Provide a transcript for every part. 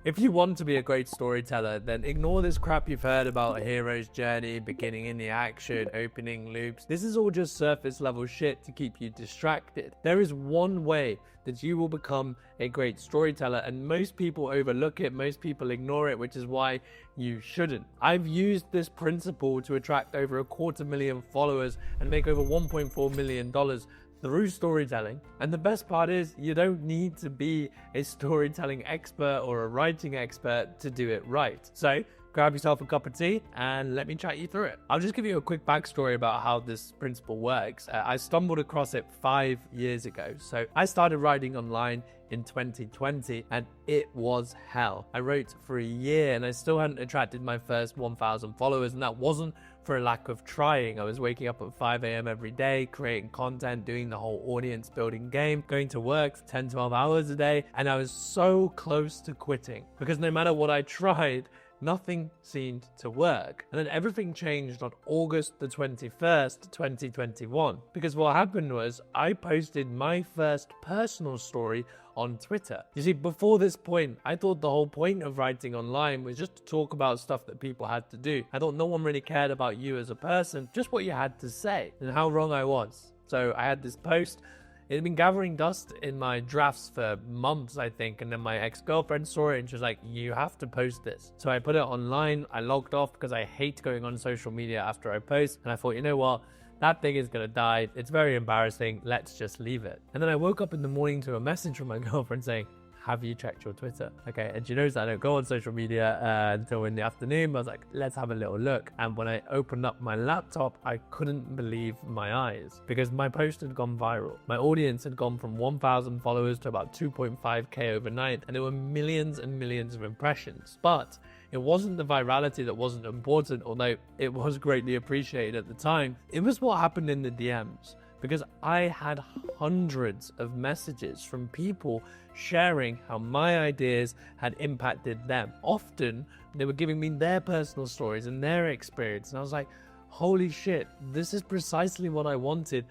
If you want to be a great storyteller, then ignore this crap you've heard about a hero's journey, beginning in the action, opening loops. This is all just surface level shit to keep you distracted. There is one way that you will become a great storyteller, and most people overlook it, most people ignore it, which is why you shouldn't. I've used this principle to attract over 250,000 followers and make over $1.4 million through storytelling. And the best part is, you don't need to be a storytelling expert or a writing expert to do it right. So grab yourself a cup of tea and let me chat you through it. I'll just give you a quick backstory about how this principle works. I stumbled across it 5 years ago. So I started writing online in 2020 and it was hell. I wrote for a year and I still hadn't attracted my first 1,000 followers, and that wasn't for a lack of trying. I was waking up at 5 a.m. every day, creating content, doing the whole audience building game, going to work for 10, 12 hours a day, and I was so close to quitting because no matter what I tried, nothing seemed to work. And then everything changed on August the 21st, 2021. Because what happened was I posted my first personal story on Twitter. You see, before this point, I thought the whole point of writing online was just to talk about stuff that people had to do. I thought no one really cared about you as a person, just what you had to say, and how wrong I was. So I had this post. It had been gathering dust in my drafts for months, I think, and then my ex-girlfriend saw it and she was like, you have to post this. So I put it online. I logged off because I hate going on social media after I post, and I thought, you know what? That thing is gonna die. It's very embarrassing. Let's just leave it. And then I woke up in the morning to a message from my girlfriend saying, have you checked your Twitter? Okay, and she knows that I don't go on social media until in the afternoon. I was like, let's have a little look. And when I opened up my laptop, I couldn't believe my eyes because my post had gone viral. My audience had gone from 1,000 followers to about 2.5k overnight, and there were millions and millions of impressions. But it wasn't the virality that wasn't important, although it was greatly appreciated at the time. It was what happened in the DMs, because I had hundreds of messages from people sharing how my ideas had impacted them. Often, they were giving me their personal stories and their experience, and I was like, holy shit, this is precisely what I wanted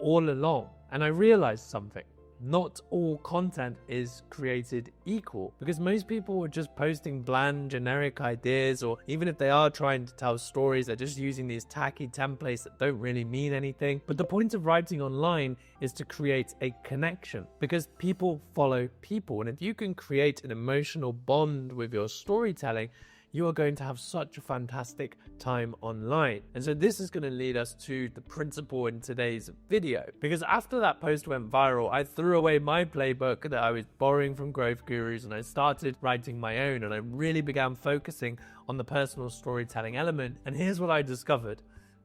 all along. And I realized something. Not all content is created equal, because most people are just posting bland, generic ideas, or even if they are trying to tell stories, they're just using these tacky templates that don't really mean anything. But the point of writing online is to create a connection, because people follow people. And if you can create an emotional bond with your storytelling, you are going to have such a fantastic time online. And so this is going to lead us to the principle in today's video. Because after that post went viral, I threw away my playbook that I was borrowing from growth gurus and I started writing my own, and I really began focusing on the personal storytelling element. And here's what I discovered.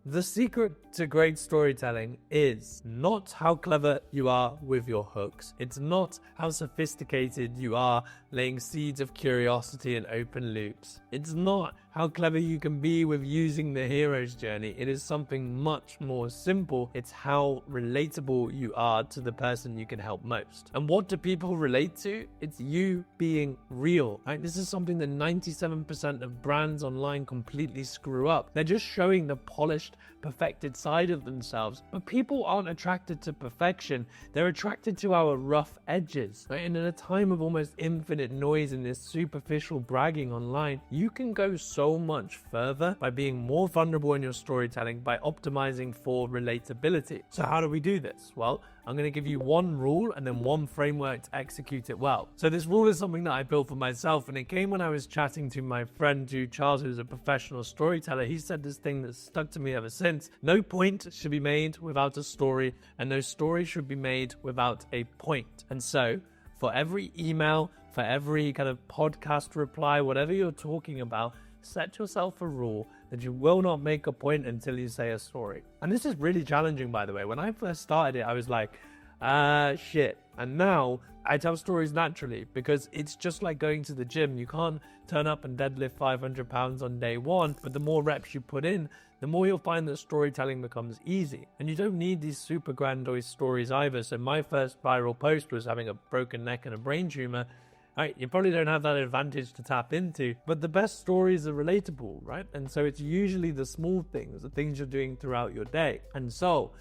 The secret to great storytelling is not how clever you are with your hooks. It's not how sophisticated you are laying seeds of curiosity and open loops. It's not how clever you can be with using the hero's journey. It is something much more simple. It's how relatable you are to the person you can help most. And what do people relate to? It's you being real, right? This is something that 97% of brands online completely screw up. They're just showing the polished, perfected side of themselves, but people aren't attracted to perfection. They're attracted to our rough edges, right? And in a time of almost infinite noise and this superficial bragging online, you can go so much further by being more vulnerable in your storytelling, by optimizing for relatability. So how do we do this? Well, I'm going to give you one rule and then one framework to execute it well. So this rule is something that I built for myself, and it came when I was chatting to my friend Charles, who's a professional storyteller. He said this thing that's stuck to me ever since. No point should be made without a story, and no story should be made without a point. And so for every email, for every kind of podcast reply, whatever you're talking about, set yourself a rule that you will not make a point until you say a story. And this is really challenging, by the way. When I first started it, I was like, shit. And now I tell stories naturally, because it's just like going to the gym. You can't turn up and deadlift 500 pounds on day one, but the more reps you put in, the more you'll find that storytelling becomes easy. And you don't need these super grandiose stories either. So my first viral post was having a broken neck and a brain tumor. Right, you probably don't have that advantage to tap into, but the best stories are relatable, right? And so it's usually the small things, the things you're doing throughout your day. And so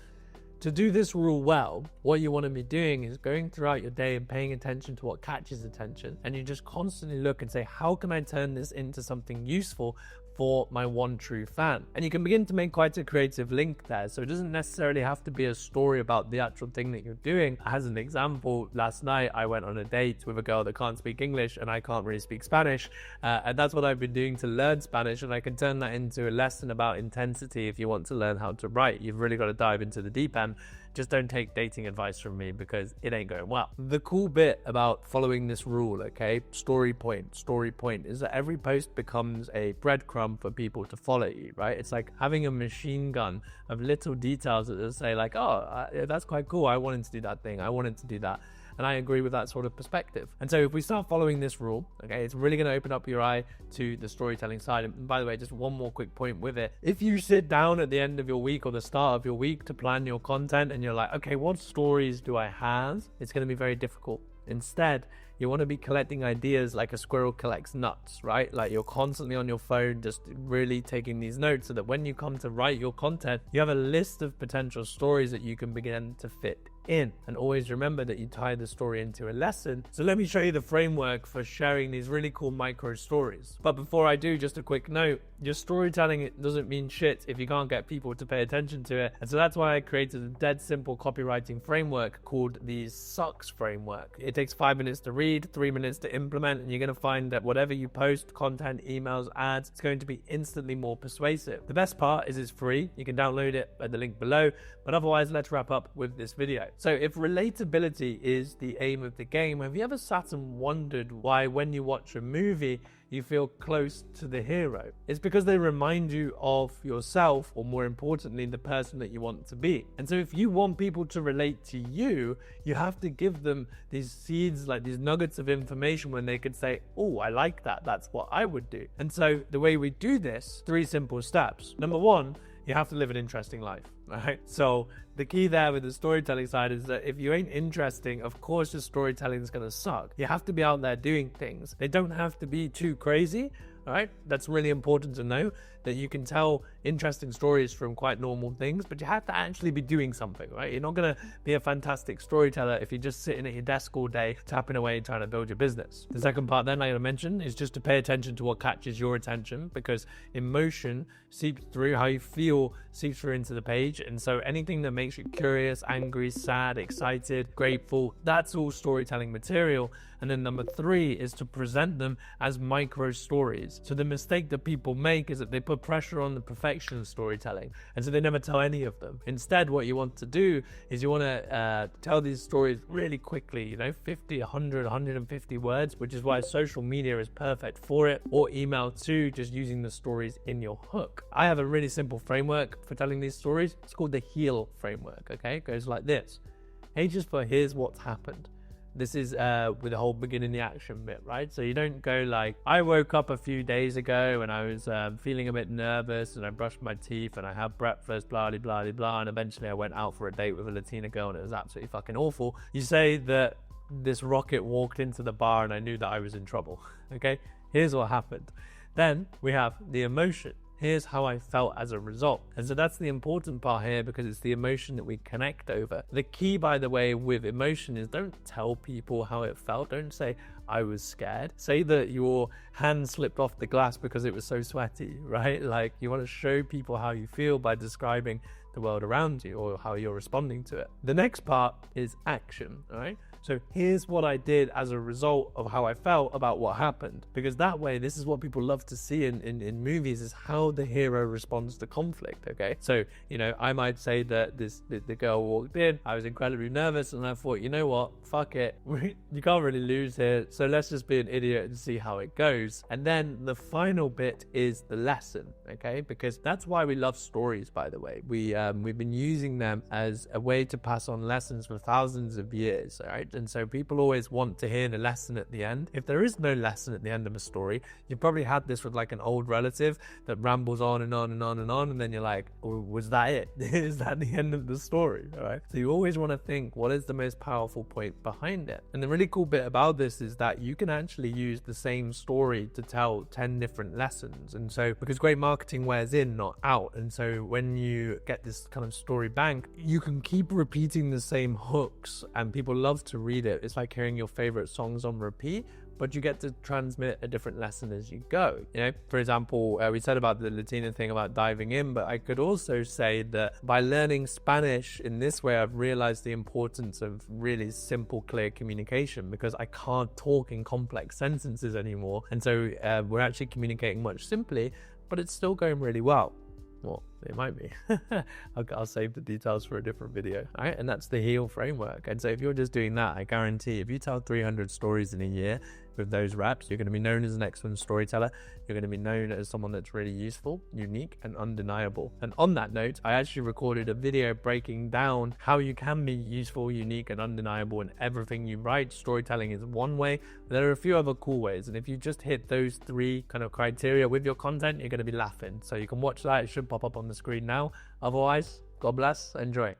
to do this rule well, what you want to be doing is going throughout your day and paying attention to what catches attention. And you just constantly look and say, how can I turn this into something useful for my one true fan? And you can begin to make quite a creative link there. So it doesn't necessarily have to be a story about the actual thing that you're doing. As an example, last night I went on a date with a girl that can't speak English and I can't really speak Spanish. And that's what I've been doing to learn Spanish. And I can turn that into a lesson about intensity. If you want to learn how to write, you've really got to dive into the deep end. Just don't take dating advice from me because it ain't going well. The cool bit about following this rule, okay, story point, is that every post becomes a breadcrumb for people to follow you, right? It's like having a machine gun of little details that say like, oh, that's quite cool. I wanted to do that thing. I wanted to do that. And I agree with that sort of perspective. And so if we start following this rule, okay, it's really going to open up your eye to the storytelling side. And by the way, just one more quick point with it. If you sit down at the end of your week or the start of your week to plan your content and you're like, okay, what stories do I have? It's going to be very difficult. Instead, you want to be collecting ideas like a squirrel collects nuts, right? Like you're constantly on your phone, just really taking these notes so that when you come to write your content, you have a list of potential stories that you can begin to fit in. And always remember that you tie the story into a lesson. So let me show you the framework for sharing these really cool micro stories. But before I do, just a quick note, your storytelling, it doesn't mean shit if you can't get people to pay attention to it. And so that's why I created a dead simple copywriting framework called the SUCKS framework. It takes 5 minutes to read, 3 minutes to implement, and you're going to find that whatever you post, content, emails, ads, it's going to be instantly more persuasive. The best part is it's free. You can download it at the link below. But otherwise, let's wrap up with this video. So if relatability is the aim of the game, have you ever sat and wondered why when you watch a movie, you feel close to the hero? It's because they remind you of yourself, or more importantly, the person that you want to be. And so if you want people to relate to you, you have to give them these seeds, like these nuggets of information when they could say, oh, I like that. That's what I would do. And so the way we do this, 3 simple steps. Number 1, you have to live an interesting life, right? So the key there with the storytelling side is that if you ain't interesting, of course your storytelling is going to suck. You have to be out there doing things. They don't have to be too crazy, right? That's really important to know, that you can tell interesting stories from quite normal things, but you have to actually be doing something, right? You're not going to be a fantastic storyteller if you're just sitting at your desk all day, tapping away trying to build your business. The second part then I'm going to mention is just to pay attention to what catches your attention, because emotion seeps through, how you feel seeps through into the page. And so anything that makes you curious, angry, sad, excited, grateful, that's all storytelling material. And then number 3 is to present them as micro stories. So the mistake that people make is that they put pressure on the perfection of storytelling, and so they never tell any of them. Instead, what you want to do is you want to tell these stories really quickly, 50, 100, 150 words, which is why social media is perfect for it, or email too, just using the stories in your hook. I have a really simple framework for telling these stories. It's called the HEAL framework, okay? It goes like this. H is for here's what's happened. This is with the whole beginning the action bit, right? So you don't go like, I woke up a few days ago and I was feeling a bit nervous and I brushed my teeth and I had breakfast, blah, blah, blah, blah, and eventually I went out for a date with a Latina girl and it was absolutely fucking awful. You say that this rocket walked into the bar and I knew that I was in trouble, okay? Here's what happened. Then we have the emotion. Here's how I felt as a result. And so that's the important part here, because it's the emotion that we connect over. The key, by the way, with emotion is don't tell people how it felt. Don't say, I was scared. Say that your hand slipped off the glass because it was so sweaty, right? Like, you want to show people how you feel by describing the world around you or how you're responding to it. The next part is action, right? So here's what I did as a result of how I felt about what happened. Because that way, this is what people love to see in movies, is how the hero responds to conflict, okay? So, I might say that the girl walked in, I was incredibly nervous, and I thought, you know what, fuck it. You can't really lose here, so let's just be an idiot and see how it goes. And then the final bit is the lesson, okay? Because that's why we love stories, by the way. We've been using them as a way to pass on lessons for thousands of years, all right? concept, and so people always want to hear the lesson at the end. If there is no lesson at the end of a story, you've probably had this with like an old relative that rambles on and on and on and on, and then you're like, oh, was that it? Is that the end of the story? All right. So you always want to think, what is the most powerful point behind it? And the really cool bit about this is that you can actually use the same story to tell 10 different lessons. And so because great marketing wears in, not out, and so when you get this kind of story bank, you can keep repeating the same hooks and people love to read it. It's like hearing your favorite songs on repeat, but you get to transmit a different lesson as you go. You know, for example, we said about the Latina thing about diving in, but I could also say that by learning Spanish in this way, I've realized the importance of really simple, clear communication, because I can't talk in complex sentences anymore. And so we're actually communicating much simply, but it's still going really well. Well, it might be. I'll save the details for a different video. All right, and that's the HEAL framework. And so if you're just doing that, I guarantee if you tell 300 stories in a year with those reps, you're going to be known as an excellent storyteller. You're going to be known as someone that's really useful, unique, and undeniable. And on that note, I actually recorded a video breaking down how you can be useful, unique, and undeniable in everything you write. Storytelling is one way, but there are a few other cool ways. And if you just hit those 3 kind of criteria with your content, you're going to be laughing. So you can watch that. It should pop up on the screen now. Otherwise, God bless. Enjoy.